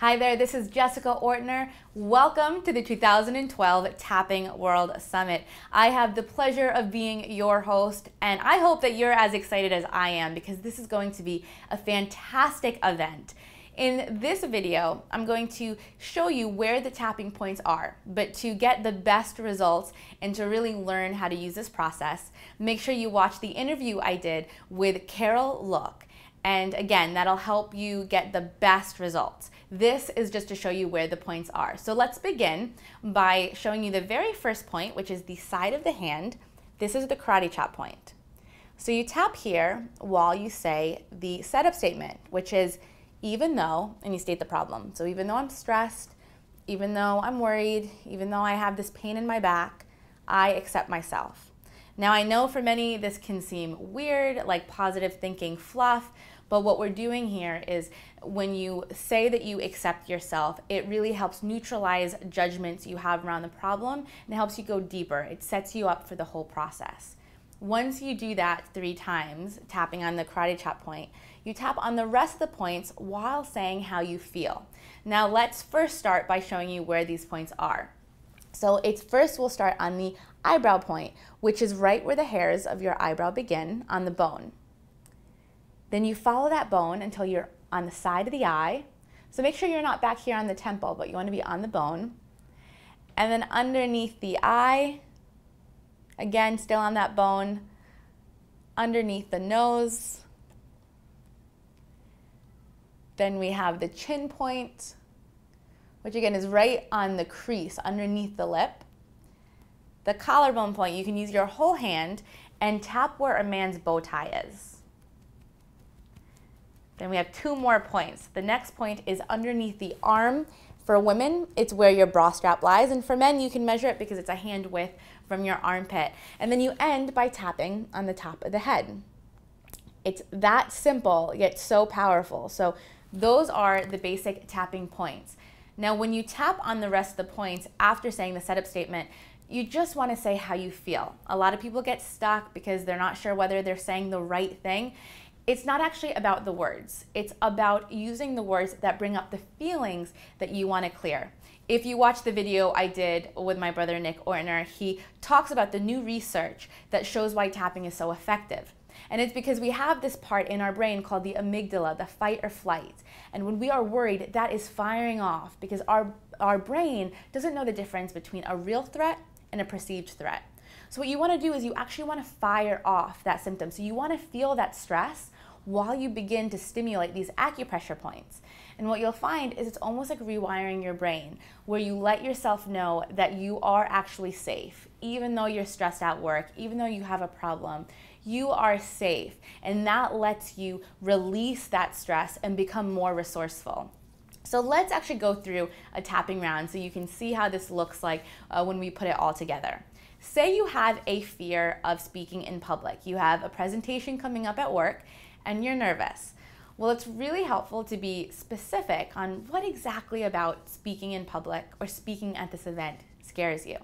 Hi there, this is Jessica Ortner. Welcome to the 2012 Tapping World Summit. I have the pleasure of being your host, and I hope that you're as excited as I am because this is going to be a fantastic event. In this video, I'm going to show you where the tapping points are, but to get the best results and to really learn how to use this process, make sure you watch the interview I did with Carol Look. And again, that'll help you get the best results. This is just to show you where the points are. So let's begin by showing you the very first point, which is the side of the hand. This is the karate chop point. So you tap here while you say the setup statement, which is even though, and you state the problem. So even though I'm stressed, even though I'm worried, even though I have this pain in my back, I accept myself. Now I know for many this can seem weird, like positive thinking fluff, but what we're doing here is when you say that you accept yourself, it really helps neutralize judgments you have around the problem and helps you go deeper. It sets you up for the whole process. Once you do that 3 times, tapping on the karate chop point, you tap on the rest of the points while saying how you feel. Now let's first start by showing you where these points are. So first we'll start on the eyebrow point, which is right where the hairs of your eyebrow begin on the bone. Then you follow that bone until you're on the side of the eye. So make sure you're not back here on the temple, but you want to be on the bone. And then underneath the eye, again, still on that bone, underneath the nose. Then we have the chin point, which again is right on the crease underneath the lip. The collarbone point, you can use your whole hand and tap where a man's bow tie is. Then we have 2 more points. The next point is underneath the arm. For women, it's where your bra strap lies, and for men, you can measure it because it's a hand width from your armpit. And then you end by tapping on the top of the head. It's that simple, yet so powerful. So those are the basic tapping points. Now, when you tap on the rest of the points after saying the setup statement, you just want to say how you feel. A lot of people get stuck because they're not sure whether they're saying the right thing. It's not actually about the words. It's about using the words that bring up the feelings that you want to clear. If you watch the video I did with my brother Nick Ortner, he talks about the new research that shows why tapping is so effective. And it's because we have this part in our brain called the amygdala, the fight or flight. And when we are worried, that is firing off because our brain doesn't know the difference between a real threat and a perceived threat. So what you want to do is you actually want to fire off that symptom. So you want to feel that stress while you begin to stimulate these acupressure points. And what you'll find is it's almost like rewiring your brain, where you let yourself know that you are actually safe. Even though you're stressed at work, even though you have a problem, you are safe. And that lets you release that stress and become more resourceful. So let's actually go through a tapping round so you can see how this looks like when we put it all together. Say you have a fear of speaking in public. You have a presentation coming up at work and you're nervous. Well, it's really helpful to be specific on what exactly about speaking in public or speaking at this event scares you.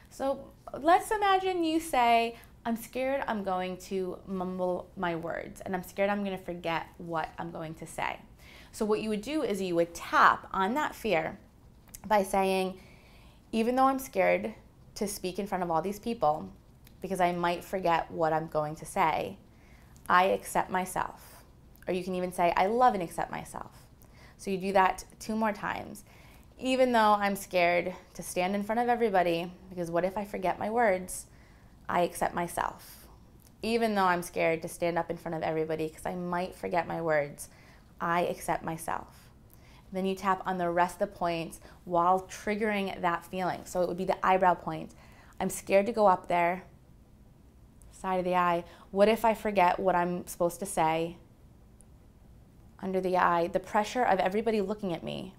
So let's imagine you say, I'm scared I'm going to mumble my words and I'm scared I'm going to forget what I'm going to say. So what you would do is you would tap on that fear by saying, even though I'm scared to speak in front of all these people because I might forget what I'm going to say, I accept myself. Or you can even say, I love and accept myself. So you do that 2 more times. Even though I'm scared to stand in front of everybody, because what if I forget my words? I accept myself. Even though I'm scared to stand up in front of everybody, because I might forget my words, I accept myself. Then you tap on the rest of the points while triggering that feeling. So it would be the eyebrow point. I'm scared to go up there. Side of the eye. What if I forget what I'm supposed to say? Under the eye, the pressure of everybody looking at me.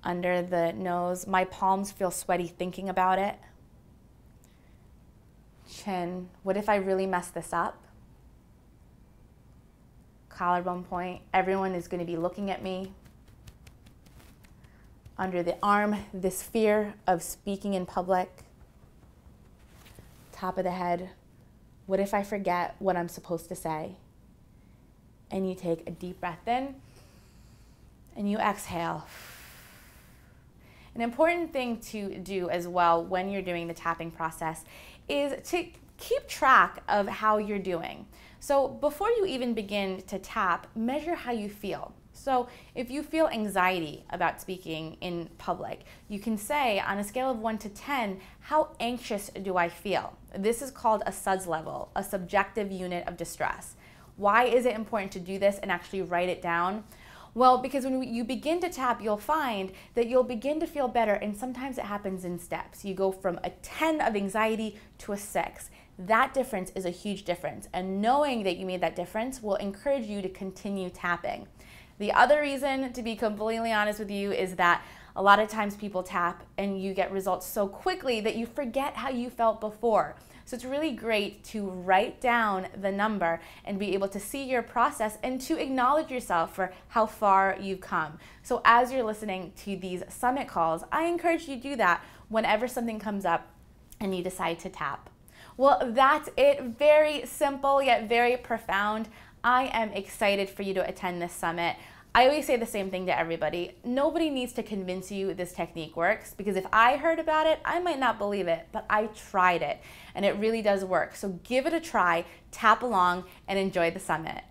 Under the nose, my palms feel sweaty thinking about it. Chin, what if I really mess this up? Collarbone point, everyone is going to be looking at me. Under the arm, this fear of speaking in public. Top of the head, what if I forget what I'm supposed to say? And you take a deep breath in and you exhale. An important thing to do as well when you're doing the tapping process is to keep track of how you're doing. So before you even begin to tap, measure how you feel. So if you feel anxiety about speaking in public, you can say on a scale of 1 to 10, how anxious do I feel? This is called a SUDS level, a subjective unit of distress. Why is it important to do this and actually write it down? Well, because when you begin to tap, you'll find that you'll begin to feel better, and sometimes it happens in steps. You go from a 10 of anxiety to a 6. That difference is a huge difference, and knowing that you made that difference will encourage you to continue tapping. The other reason, to be completely honest with you, is that a lot of times people tap and you get results so quickly that you forget how you felt before. So it's really great to write down the number and be able to see your process and to acknowledge yourself for how far you've come. So as you're listening to these summit calls, I encourage you to do that whenever something comes up and you decide to tap. Well, that's it. Very simple yet very profound. I am excited for you to attend this summit. I always say the same thing to everybody. Nobody needs to convince you this technique works, because if I heard about it, I might not believe it, but I tried it and it really does work. So give it a try, tap along, and enjoy the summit.